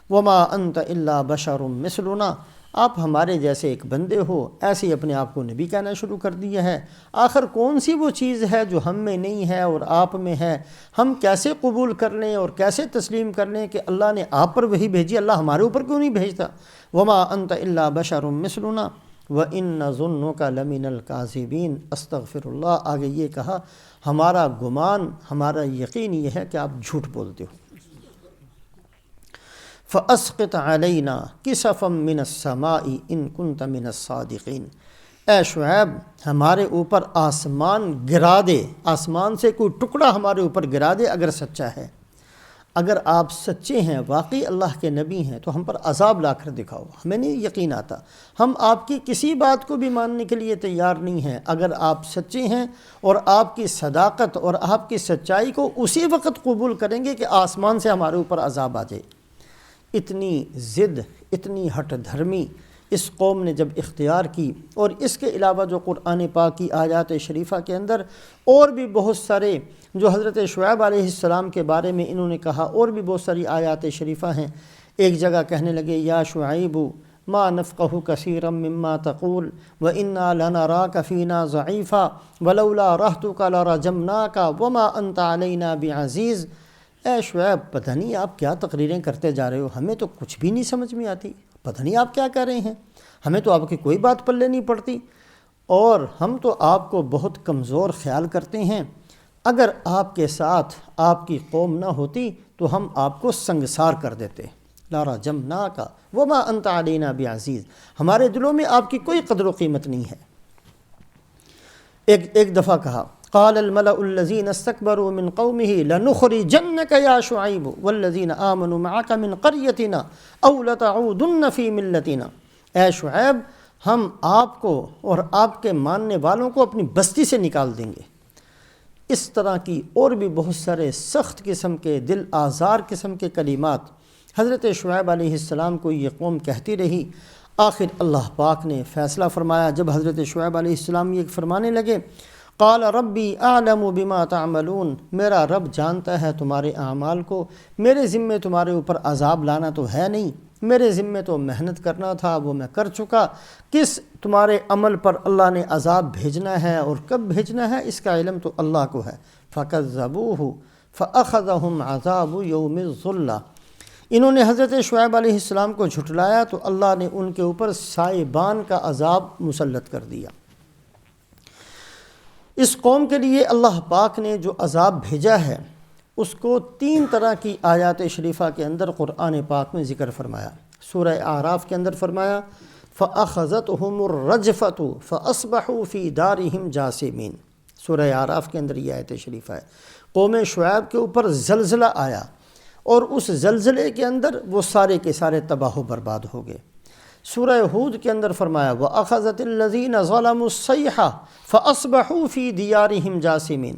[SPEAKER 1] وما انت الا بشر مثلنا، آپ ہمارے جیسے ایک بندے ہو، ایسے ہی اپنے آپ کو نبی کہنا شروع کر دیا ہے۔ آخر کون سی وہ چیز ہے جو ہم میں نہیں ہے اور آپ میں ہے؟ ہم کیسے قبول کر لیں اور کیسے تسلیم کر لیں کہ اللہ نے آپ پر وہی بھیجی، اللہ ہمارے اوپر کیوں نہیں بھیجتا؟ وما انت الا بشر مثلنا وان ظنک لمن الکاذبین، استغفر اللہ۔ آگے یہ کہا ہمارا گمان، ہمارا یقین یہ ہے کہ آپ جھوٹ بولتے ہو۔ فَأَسْقِطْ عَلَيْنَا كِسَفًا مِّنَ السَّمَاءِ إِن كُنْتَ مِنَ الصَّادِقِينَ، اے شعیب ہمارے اوپر آسمان گرا دے، آسمان سے کوئی ٹکڑا ہمارے اوپر گرا دے اگر سچا ہے۔ اگر آپ سچے ہیں، واقعی اللہ کے نبی ہیں، تو ہم پر عذاب لا کر دکھاؤ، ہمیں نہیں یقین آتا، ہم آپ کی کسی بات کو بھی ماننے کے لیے تیار نہیں ہیں۔ اگر آپ سچے ہیں اور آپ کی صداقت اور آپ کی سچائی کو اسی وقت قبول کریں گے کہ آسمان سے ہمارے اوپر عذاب آ جائے۔ اتنی ضد، اتنی ہٹ دھرمی اس قوم نے جب اختیار کی، اور اس کے علاوہ جو قرآن پاک کی آیات شریفہ کے اندر اور بھی بہت سارے جو حضرت شعیب علیہ السلام کے بارے میں انہوں نے کہا، اور بھی بہت ساری آیات شریفہ ہیں۔ ایک جگہ کہنے لگے یا شعیب ما نفقہ کثیرا مما تقول وإنا لنراک فینا ضعیفا ولولا رہتک لرجمناک وما انت علینا بعزیز۔ اے شعیب، پتہ نہیں آپ کیا تقریریں کرتے جا رہے ہو، ہمیں تو کچھ بھی نہیں سمجھ میں آتی، پتہ نہیں آپ کیا کہہ رہے ہیں، ہمیں تو آپ کی کوئی بات پلے نہیں پڑتی، اور ہم تو آپ کو بہت کمزور خیال کرتے ہیں۔ اگر آپ کے ساتھ آپ کی قوم نہ ہوتی تو ہم آپ کو سنگسار کر دیتے۔ لرجمناک وما انت علینا بعزیز، ہمارے دلوں میں آپ کی کوئی قدر و قیمت نہیں ہے۔ ایک دفعہ کہا قال الملأ الذين استكبروا من قومه لنخرجنك يا شعيب والذين آمنوا معك من قريتنا او لتعودن في ملتنا۔ اے شعیب، ہم آپ کو اور آپ کے ماننے والوں کو اپنی بستی سے نکال دیں گے۔ اس طرح کی اور بھی بہت سارے سخت قسم کے دل آزار قسم کے کلمات حضرت شعیب علیہ السلام کو یہ قوم کہتی رہی۔ آخر اللہ پاک نے فیصلہ فرمایا، جب حضرت شعیب علیہ السلام یہ فرمانے لگے قال ربی اعلم بما تعملون، میرا رب جانتا ہے تمہارے اعمال کو، میرے ذمے تمہارے اوپر عذاب لانا تو ہے نہیں، میرے ذمے تو محنت کرنا تھا، وہ میں کر چکا، کس تمہارے عمل پر اللہ نے عذاب بھیجنا ہے اور کب بھیجنا ہے اس کا علم تو اللہ کو ہے۔ فَكَذَّبُوهُ فَأَخَذَهُمْ عَذَابُ يَوْمِ الظُّلَّةِ، انہوں نے حضرت شعیب علیہ السلام کو جھٹلایا تو اللہ نے ان کے اوپر سائبان کا عذاب مسلط کر دیا۔ اس قوم کے لیے اللہ پاک نے جو عذاب بھیجا ہے اس کو 3 طرح کی آیات شریفہ کے اندر قرآن پاک میں ذکر فرمایا۔ سورہ اعراف کے اندر فرمایا فَأَخَذَتْهُمُ الرَّجْفَةُ فَأَصْبَحُوا فِي دَارِهِمْ جَاثِمِينَ۔ سورہ اعراف کے اندر یہ آیت شریفہ ہے۔ قوم شعیب کے اوپر زلزلہ آیا اور اس زلزلے کے اندر وہ سارے کے سارے تباہ و برباد ہو گئے۔ سورہ ہود کے اندر فرمایا وَأَخَذَتِ الَّذِينَ ظَلَمُوا الصَّيْحَةُ فَأَصْبَحُوا فِي دِيَارِهِمْ جَاثِمِينَ۔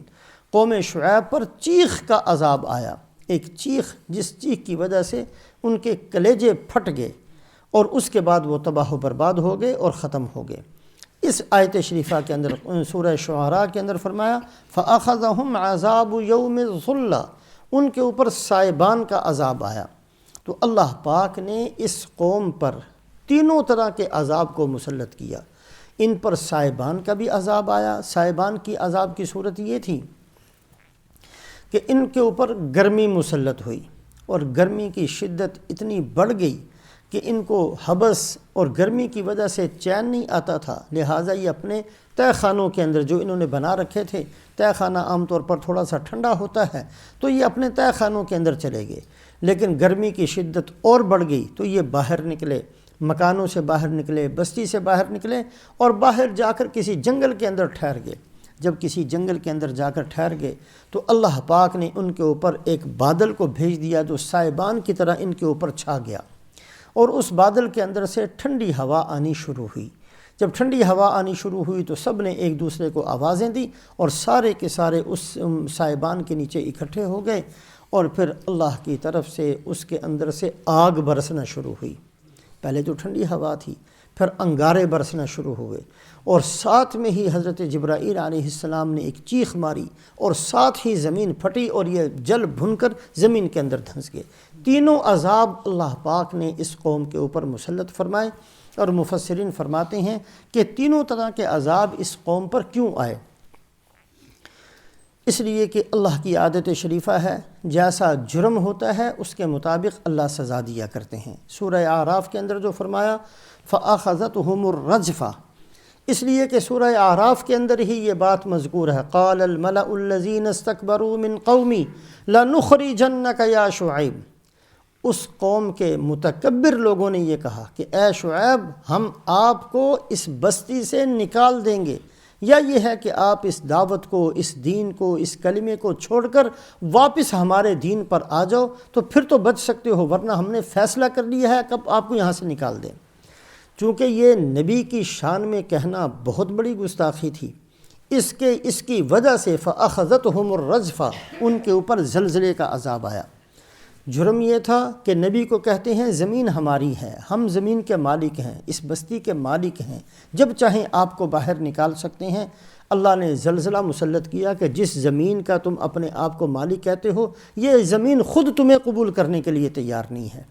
[SPEAKER 1] قوم شعیب پر چیخ کا عذاب آیا، ایک چیخ جس چیخ کی وجہ سے ان کے کلیجے پھٹ گئے، اور اس کے بعد وہ تباہ و برباد ہو گئے اور ختم ہو گئے۔ اس آیت شریفہ کے اندر سورہ شعراء کے اندر فرمایا فَأَخَذَهُمْ عَذَابُ يَوْمِ الظُّلَّةِ، ان کے اوپر سائبان کا عذاب آیا۔ تو اللہ پاک نے اس قوم پر تینوں طرح کے عذاب کو مسلط کیا۔ ان پر سائبان کا بھی عذاب آیا۔ سائبان کی عذاب کی صورت یہ تھی کہ ان کے اوپر گرمی مسلط ہوئی، اور گرمی کی شدت اتنی بڑھ گئی کہ ان کو حبس اور گرمی کی وجہ سے چین نہیں آتا تھا، لہٰذا یہ اپنے تہہ خانوں کے اندر جو انہوں نے بنا رکھے تھے، تہہ خانہ عام طور پر تھوڑا سا ٹھنڈا ہوتا ہے، تو یہ اپنے تہہ خانوں کے اندر چلے گئے۔ لیکن گرمی کی شدت اور بڑھ گئی تو یہ باہر نکلے، مکانوں سے باہر نکلے، بستی سے باہر نکلے، اور باہر جا کر کسی جنگل کے اندر ٹھہر گئے۔ جب کسی جنگل کے اندر جا کر ٹھہر گئے تو اللہ پاک نے ان کے اوپر ایک بادل کو بھیج دیا جو سائبان کی طرح ان کے اوپر چھا گیا، اور اس بادل کے اندر سے ٹھنڈی ہوا آنی شروع ہوئی۔ جب ٹھنڈی ہوا آنی شروع ہوئی تو سب نے ایک دوسرے کو آوازیں دی، اور سارے کے سارے اس سائبان کے نیچے اکٹھے ہو گئے، اور پھر اللہ کی طرف سے اس کے اندر سے آگ برسنا شروع ہوئی۔ پہلے تو ٹھنڈی ہوا تھی، پھر انگارے برسنا شروع ہوئے، اور ساتھ میں ہی حضرت جبرائیل علیہ السلام نے ایک چیخ ماری، اور ساتھ ہی زمین پھٹی اور یہ جل بھن کر زمین کے اندر دھنس گئے۔ تینوں عذاب اللہ پاک نے اس قوم کے اوپر مسلط فرمائے، اور مفسرین فرماتے ہیں کہ تینوں طرح کے عذاب اس قوم پر کیوں آئے؟ اس لیے کہ اللہ کی عادت شریفہ ہے، جیسا جرم ہوتا ہے اس کے مطابق اللہ سزا دیا کرتے ہیں۔ سورہ اعراف کے اندر جو فرمایا فَأَخَذَتْهُمُ الرَّجْفَةُ، اس لیے کہ سورہ اعراف کے اندر ہی یہ بات مذکور ہے قَالَ الْمَلَأُ الَّذِينَ اسْتَكْبَرُوا مِنْ قَوْمِي لَنُخْرِجَنَّكَ يَا شُعَيْبُ، اس قوم کے متکبر لوگوں نے یہ کہا کہ اے شعیب، ہم آپ کو اس بستی سے نکال دیں گے، یا یہ ہے کہ آپ اس دعوت کو، اس دین کو، اس کلمے کو چھوڑ کر واپس ہمارے دین پر آ جاؤ تو پھر تو بچ سکتے ہو، ورنہ ہم نے فیصلہ کر لیا ہے کب آپ کو یہاں سے نکال دیں۔ چونکہ یہ نبی کی شان میں کہنا بہت بڑی گستاخی تھی، اس کی وجہ سے فَأَخَذَتْهُمُ الرَّجْفَةُ، ان کے اوپر زلزلے کا عذاب آیا۔ جرم یہ تھا کہ نبی کو کہتے ہیں زمین ہماری ہے، ہم زمین کے مالک ہیں، اس بستی کے مالک ہیں، جب چاہیں آپ کو باہر نکال سکتے ہیں۔ اللہ نے زلزلہ مسلط کیا کہ جس زمین کا تم اپنے آپ کو مالک کہتے ہو، یہ زمین خود تمہیں قبول کرنے کے لیے تیار نہیں ہے،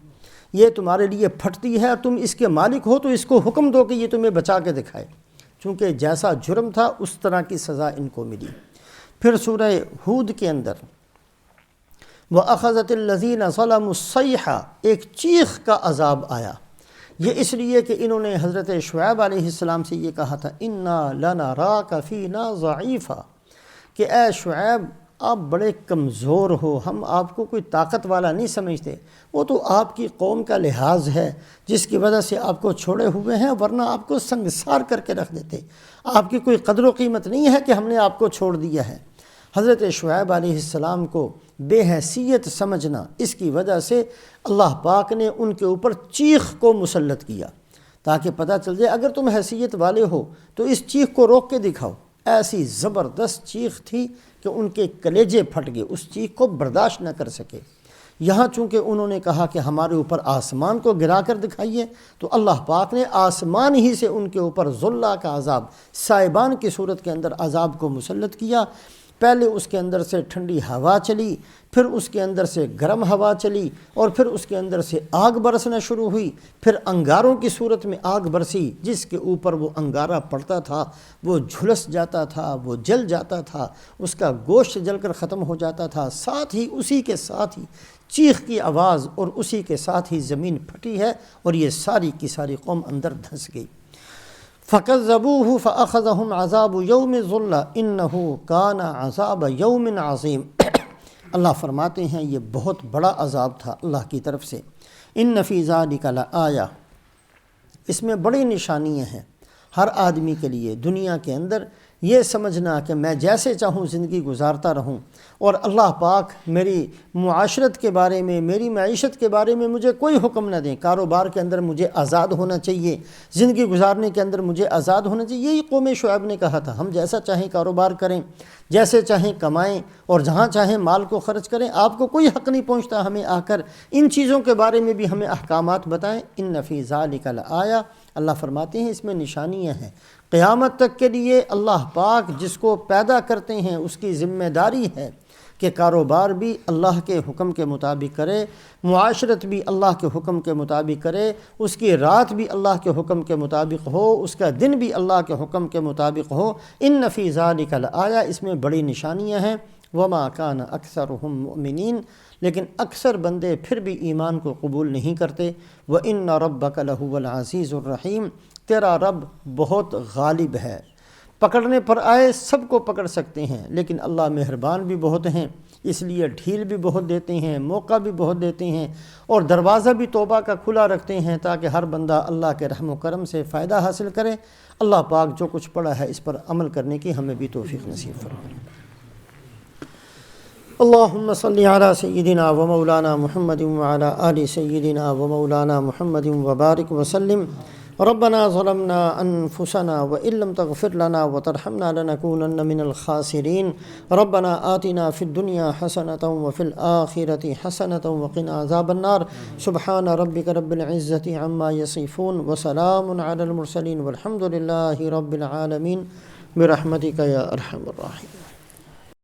[SPEAKER 1] یہ تمہارے لیے پھٹتی ہے، تم اس کے مالک ہو تو اس کو حکم دو کہ یہ تمہیں بچا کے دکھائے۔ چونکہ جیسا جرم تھا اس طرح کی سزا ان کو ملی۔ پھر سورہ ہود کے اندر وَأَخَذَتِ الَّذِينَ ظَلَمُوا الصَّيْحَةُ، ایک چیخ کا عذاب آیا۔ یہ اس لیے کہ انہوں نے حضرت شعیب علیہ السلام سے یہ کہا تھا اِنَّا لَنَرَاكَ فِينَا ضَعِيفًا، کہ اے شعیب آپ بڑے کمزور ہو، ہم آپ کو کوئی طاقت والا نہیں سمجھتے۔ وہ تو آپ کی قوم کا لحاظ ہے جس کی وجہ سے آپ کو چھوڑے ہوئے ہیں، ورنہ آپ کو سنگسار کر کے رکھ دیتے۔ آپ کی کوئی قدر و قیمت نہیں ہے کہ ہم نے آپ کو چھوڑ دیا ہے۔ حضرت شعیب علیہ السلام کو بے حیثیت سمجھنا، اس کی وجہ سے اللہ پاک نے ان کے اوپر چیخ کو مسلط کیا تاکہ پتہ چل جائے اگر تم حیثیت والے ہو تو اس چیخ کو روک کے دکھاؤ۔ ایسی زبردست چیخ تھی کہ ان کے کلیجے پھٹ گئے، اس چیخ کو برداشت نہ کر سکے۔ یہاں چونکہ انہوں نے کہا کہ ہمارے اوپر آسمان کو گرا کر دکھائیے، تو اللہ پاک نے آسمان ہی سے ان کے اوپر ذلہ کا عذاب، سائبان کی صورت کے اندر عذاب کو مسلط کیا۔ پہلے اس کے اندر سے ٹھنڈی ہوا چلی، پھر اس کے اندر سے گرم ہوا چلی، اور پھر اس کے اندر سے آگ برسنا شروع ہوئی۔ پھر انگاروں کی صورت میں آگ برسی، جس کے اوپر وہ انگارہ پڑتا تھا وہ جھلس جاتا تھا، وہ جل جاتا تھا، اس کا گوشت جل کر ختم ہو جاتا تھا۔ ساتھ ہی اسی کے ساتھ ہی چیخ کی آواز، اور اسی کے ساتھ ہی زمین پھٹی ہے، اور یہ ساری کی ساری قوم اندر دھنس گئی۔ فَكَذَّبُوهُ فَأَخَذَهُمْ عَذَابُ يَوْمِ الظُّلَّةِ إِنَّهُ كَانَ عَذَابَ يَوْمٍ عَظِيمٍ۔ اللہ فرماتے ہیں یہ بہت بڑا عذاب تھا اللہ کی طرف سے۔ إِنَّ فِي ذَلِكَ لَآيَةً، اس میں بڑی نشانیاں ہیں ہر آدمی کے لیے۔ دنیا کے اندر یہ سمجھنا کہ میں جیسے چاہوں زندگی گزارتا رہوں، اور اللہ پاک میری معاشرت کے بارے میں، میری معیشت کے بارے میں مجھے کوئی حکم نہ دیں، کاروبار کے اندر مجھے آزاد ہونا چاہیے، زندگی گزارنے کے اندر مجھے آزاد ہونا چاہیے۔ یہی قوم شعیب نے کہا تھا، ہم جیسا چاہیں کاروبار کریں، جیسے چاہیں کمائیں، اور جہاں چاہیں مال کو خرچ کریں، آپ کو کوئی حق نہیں پہنچتا ہمیں آ کر ان چیزوں کے بارے میں بھی ہمیں احکامات بتائیں۔ ان فی ذالک لآیہ، اللہ فرماتے ہیں اس میں نشانیاں ہیں قیامت تک کے لیے۔ اللہ پاک جس کو پیدا کرتے ہیں اس کی ذمہ داری ہے کہ کاروبار بھی اللہ کے حکم کے مطابق کرے، معاشرت بھی اللہ کے حکم کے مطابق کرے، اس کی رات بھی اللہ کے حکم کے مطابق ہو، اس کا دن بھی اللہ کے حکم کے مطابق ہو۔ ان فی ذالک لآیہ، اس میں بڑی نشانیاں ہیں۔ وما کان اکثرهم مؤمنین، لیکن اکثر بندے پھر بھی ایمان کو قبول نہیں کرتے۔ وَإِنَّ رَبَّكَ لَهُوَ الْعَزِيزُ الرَّحِيمُ، تیرا رب بہت غالب ہے، پکڑنے پر آئے سب کو پکڑ سکتے ہیں، لیکن اللہ مہربان بھی بہت ہیں، اس لیے ڈھیل بھی بہت دیتے ہیں، موقع بھی بہت دیتے ہیں، اور دروازہ بھی توبہ کا کھلا رکھتے ہیں تاکہ ہر بندہ اللہ کے رحم و کرم سے فائدہ حاصل کرے۔ اللہ پاک جو کچھ پڑھا ہے اس پر عمل کرنے کی ہمیں بھی توفیق نصیب فرمائے۔ اللہم صلی علی سیدنا و مولانا محمد وعلی آل سیدنا و مولانا محمد وبارک وسلم۔ ربنا ظلمنا انفسنا وان لم تغفر لنا وترحمنا لنكونن من الخاسرين۔ ربنا آتنا في الدنيا حسنة وفي الآخرة حسنة وقنا عذاب النار۔ سبحان ربك رب العزة عما يصفون وسلام على المرسلين والحمد لله رب العالمين برحمتك يا ارحم الراحمين۔